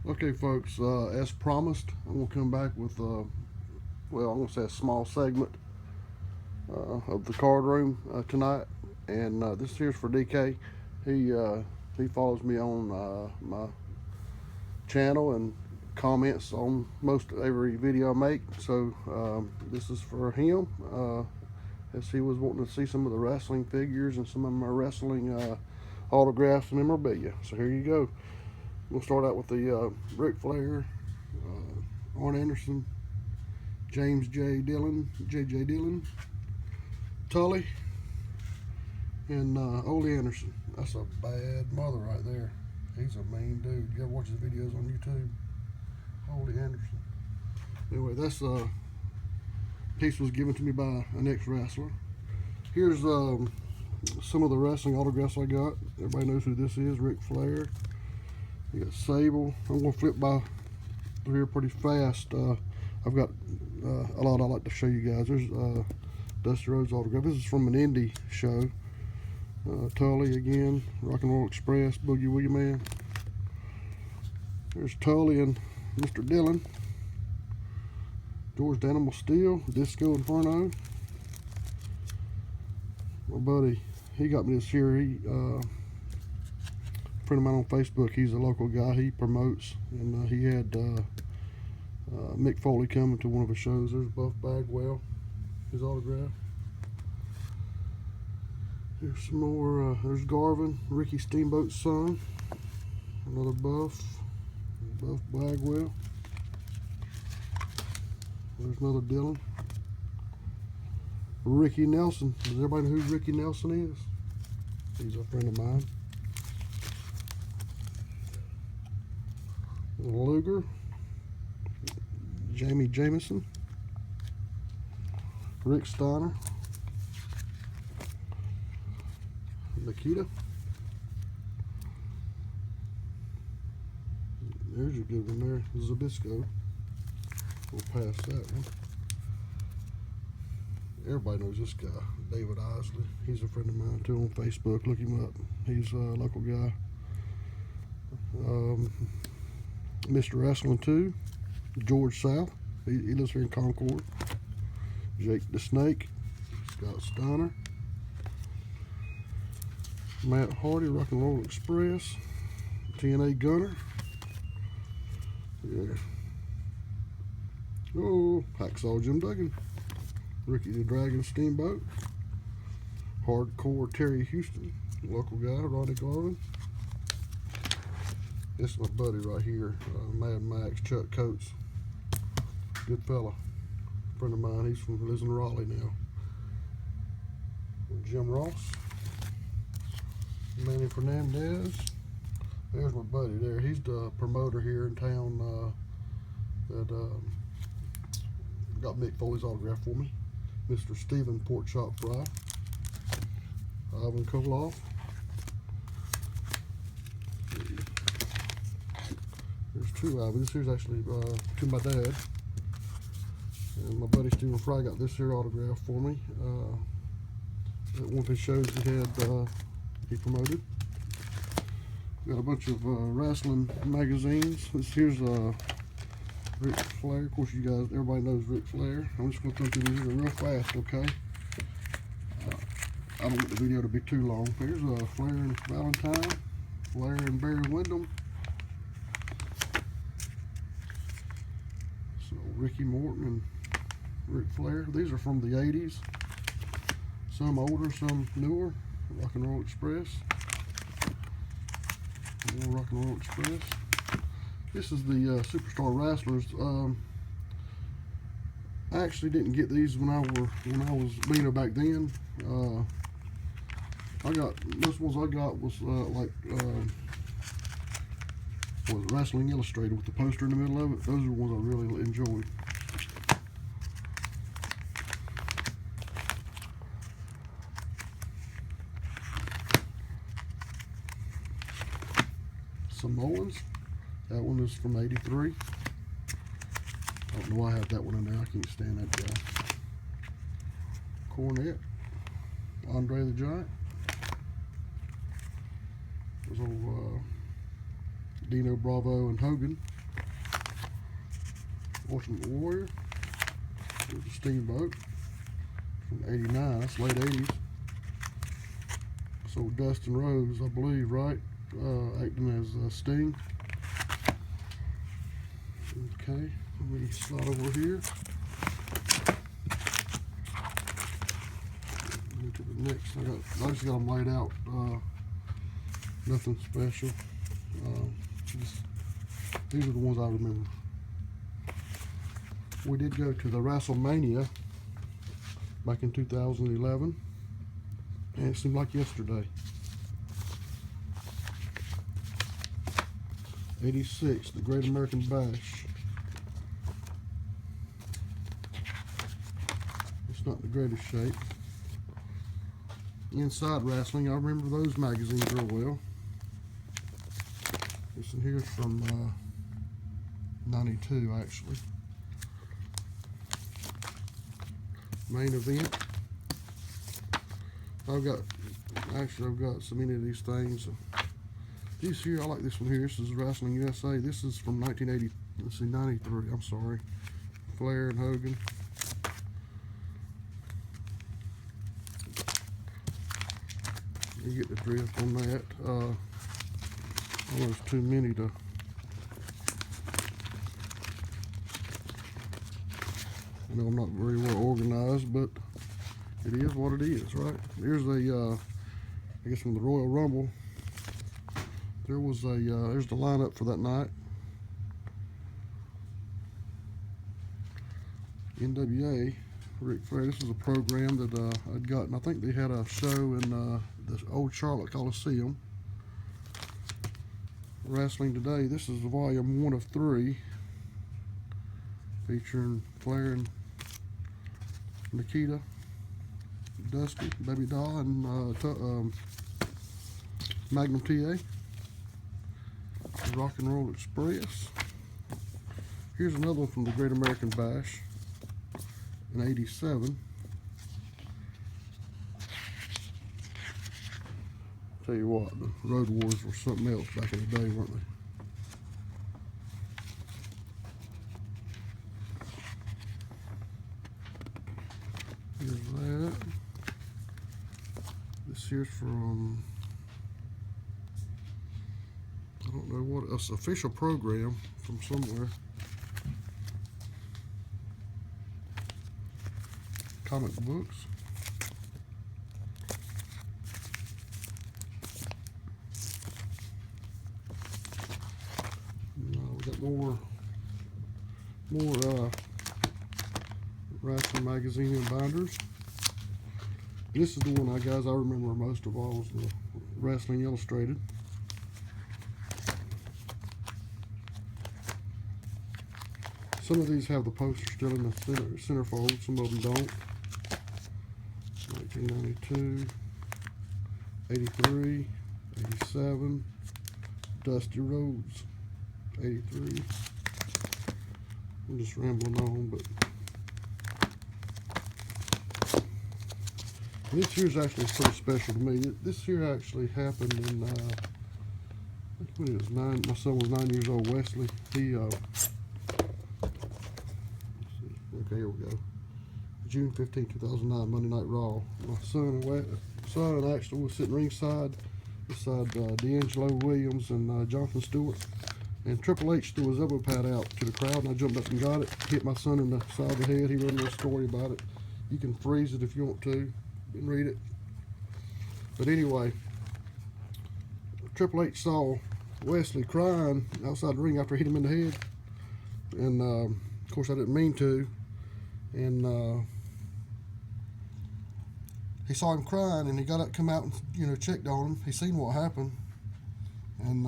Okay, folks, as promised, I'm going to come back with, well, I'm going to say a small segment of the card room tonight. And this here's for DK. He follows me on my channel and comments on most every video I make. So this is for him, as he was wanting to see some of the wrestling figures and some of my wrestling autographs and memorabilia. So here you go. We'll start out with the Ric Flair, Arn Anderson, James J. Dillon, J.J. Dillon, Tully, and Ole Anderson. That's a bad mother right there. He's a mean dude. You ever watch his videos on YouTube? Ole Anderson. Anyway, this piece was given to me by an ex-wrestler. Here's some of the wrestling autographs I got. Everybody knows who this is, Ric Flair. You got Sable. I'm going to flip by through here pretty fast. I've got a lot I'd like to show you guys. There's Dusty Rhodes autograph. This is from an indie show. Tully again, Rock and Roll Express, Boogie Woogie Man. There's Tully and Mr. Dillon. George the Animal Steel, Disco Inferno. My buddy, he got me this here. Friend of mine on Facebook, he's a local guy, he promotes, and he had Mick Foley coming to one of his shows. There's Buff Bagwell, his autograph. Here's some more, there's Garvin, Ricky Steamboat's son, another Buff Bagwell. There's another Dillon. Ricky Nelson, does everybody know who Ricky Nelson is? He's a friend of mine. Luger, Jamie Jamison, Rick Steiner, Nikita. There's a good one there, Zabisco. We'll pass that one. Everybody knows this guy, David Isley. He's a friend of mine too on Facebook. Look him up. He's a local guy. Mr. Wrestling 2, George South. He lives here in Concord. Jake the Snake, Scott Steiner, Matt Hardy, Rock and Roll Express, TNA Gunner. Yeah. Oh, Hacksaw Jim Duggan, Ricky the Dragon Steamboat, Hardcore Terry Houston, local guy, Ronnie Garvin. This is my buddy right here, Mad Max, Chuck Coates. Good fella, friend of mine. Lives in Raleigh now. Jim Ross, Manny Fernandez. There's my buddy there. He's the promoter here in town that got Mick Foley's autograph for me. Mr. Stephen Porkchop Fry, Ivan Koloff. There's two Ivans. This here's actually to my dad. And my buddy Stephen Fry got this here autograph for me. At one of his shows he promoted. Got a bunch of wrestling magazines. This here's Ric Flair. Of course, everybody knows Ric Flair. I'm just going to go through these real fast, okay? I don't want the video to be too long. Here's Flair and Valentine, Flair and Barry Windham. So Ricky Morton and Ric Flair. These are from the 80s. Some older, some newer. Rock and Roll Express. More Rock and Roll Express. This is the Superstar Wrestlers. I actually didn't get these when I was being back then. I got most ones I got was Wrestling Illustrated with the poster in the middle of it. Those are the ones I really enjoyed. Samoans. That one is from '83. I don't know why I have that one in there. I can't stand that guy. Cornette. Andre the Giant. There's old Dino Bravo and Hogan. Ultimate Warrior. Here's a Steamboat from '89. That's late '80s. So Dustin Rhodes, I believe, right? Acting as Sting. Okay, let me slide over here. To the next, I just got them laid out. Nothing special. These are the ones I remember. We did go to the WrestleMania back in 2011, and it seemed like yesterday. '86, the Great American Bash. It's not in the greatest shape. Inside Wrestling, I remember those magazines real well. This one here is from '92, actually. Main Event. I've got so many of these things. These here, I like this one here. This is Wrestling USA. This is from 1980. Let's see, '93. I'm sorry. Flair and Hogan. You get the drift on that. Almost too many to. I know I'm not very well organized, but it is what it is, right? Here's a, I guess from the Royal Rumble. There was a, there's the lineup for that night. NWA, Ric Flair. This is a program that I'd gotten. I think they had a show in the old Charlotte Coliseum. Wrestling Today. This is volume 1 of 3, featuring Flair and Nikita, Dusty, Baby Doll, and Magnum TA. Rock and Roll Express. Here's another one from the Great American Bash in '87. Tell you what, the Road Wars were something else back in the day, weren't they? Here's that. This here's from, I don't know what, it's an official program from somewhere. Comic books. We got more wrestling magazine and binders. This is the one, guys, I remember most of all, was the Wrestling Illustrated. Some of these have the poster still in the centerfold, some of them don't. 1992, 83, 87, Dusty Rhodes, 83. I'm just rambling on, but this here's actually pretty special to me. This here actually happened in, I think when he was 9, my son was 9 years old, Wesley. He, let's see, okay, here we go. June 15, 2009, Monday Night Raw. My son actually was sitting ringside beside D'Angelo Williams and Jonathan Stewart. And Triple H threw his elbow pad out to the crowd, and I jumped up and got it. Hit my son in the side of the head. He wrote a little story about it. You can freeze it if you want to and read it. But anyway, Triple H saw Wesley crying outside the ring after he hit him in the head. And of course, I didn't mean to. And he saw him crying, and he got up, come out, and checked on him. He seen what happened, and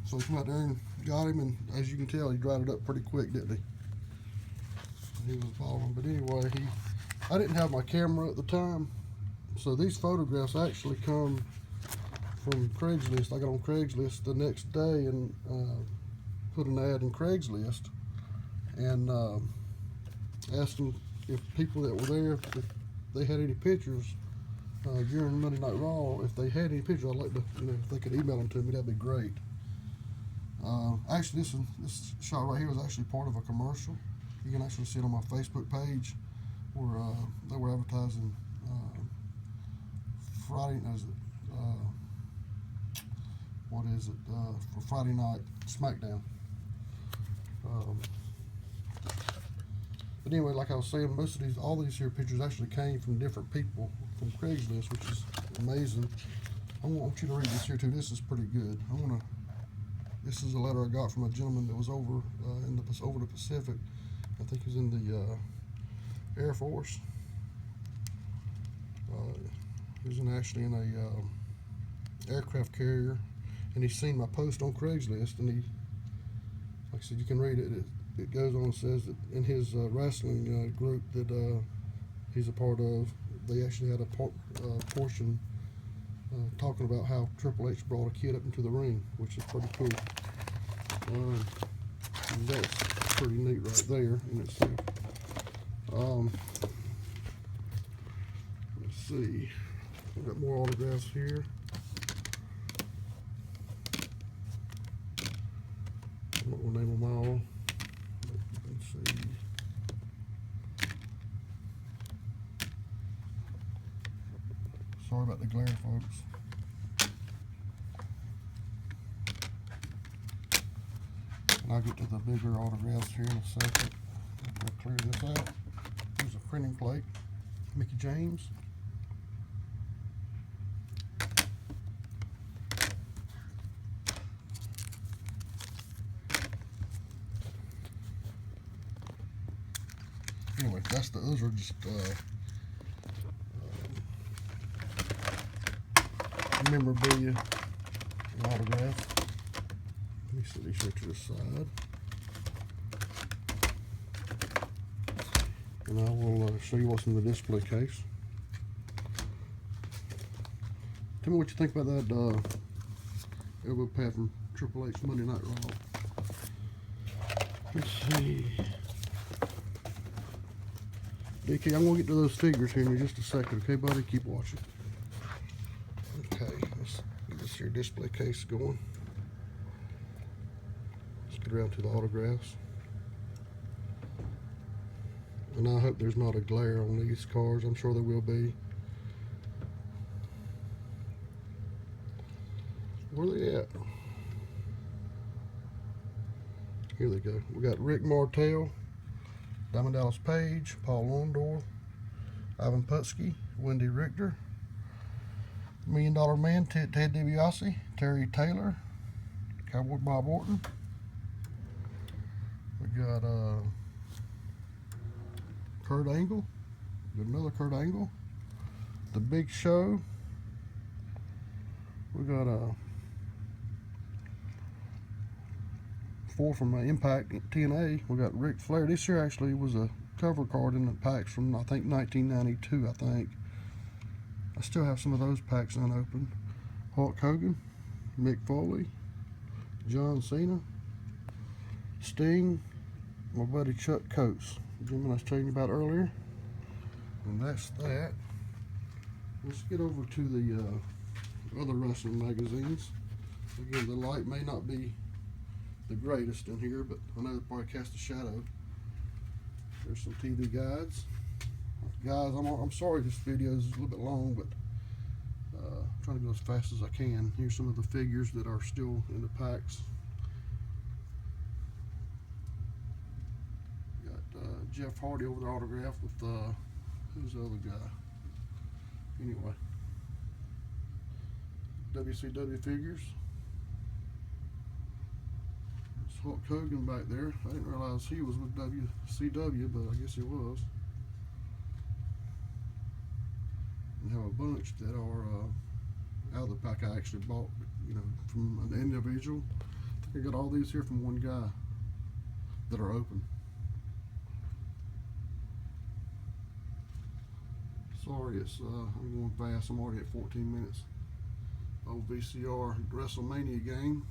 so he came out there and got him. And as you can tell, he dried it up pretty quick, didn't he? He was bawling. But anyway, I didn't have my camera at the time, so these photographs actually come from Craigslist. I got on Craigslist the next day and put an ad in Craigslist and asked them if people that were there, if they had any pictures during Monday Night Raw. If they had any pictures, I'd like to, if they could email them to me, that'd be great. Actually, this shot right here was actually part of a commercial. You can actually see it on my Facebook page where they were advertising Friday. What is it? For Friday night SmackDown. But anyway, like I was saying, all these here pictures actually came from different people from Craigslist, which is amazing. I want you to read this here too. This is pretty good. This is a letter I got from a gentleman that was over over the Pacific. I think he was in the Air Force. He was actually in a aircraft carrier, and he's seen my post on Craigslist, and like I said, you can read it. It goes on and says that in his wrestling group that he's a part of, they actually had a portion talking about how Triple H brought a kid up into the ring, which is pretty cool. That's pretty neat right there in itself. Let's see. I've got more autographs here. I'm not going to name them all. Let's see. Sorry about the glare, folks. And I'll get to the bigger autographs here in a second. I'll clear this out. Here's a printing plate. Mickey James. Anyway, those are just memorabilia and autographs. Let me set these here to the side. And I will show you what's in the display case. Tell me what you think about that elbow pad from Triple H Monday Night Raw. Let's see. DK, I'm going to get to those figures here in just a second, okay, buddy? Keep watching. Okay, let's get this here display case going. Let's get around to the autographs. And I hope there's not a glare on these cards. I'm sure there will be. Where are they at? Here they go. We got Rick Martel, Diamond Dallas Page, Paul Orndorff, Ivan Putski, Wendy Richter, $1 Million Man, Ted DiBiase, Terry Taylor, Cowboy Bob Orton. We got Kurt Angle, another Kurt Angle, The Big Show. We got 4 from Impact TNA. We got Ric Flair. This year actually was a cover card in the packs from I think 1992. I think I still have some of those packs unopened. Hulk Hogan, Mick Foley, John Cena, Sting, my buddy Chuck Coates, the gentleman I was telling you about earlier. And that's that. Let's get over to the other wrestling magazines. Again, the light may not be the greatest in here, but I know it probably casts a shadow. There's some TV guides. Guys, I'm sorry this video is a little bit long, but I'm trying to go as fast as I can. Here's some of the figures that are still in the packs. Got Jeff Hardy over there autographed with who's the other guy? Anyway, WCW figures. Hulk Hogan back there. I didn't realize he was with WCW, but I guess he was. And have a bunch that are out of the pack I actually bought, you know, from an individual. I think I got all these here from one guy that are open. Sorry, I'm going fast. I'm already at 14 minutes. Old VCR WrestleMania game.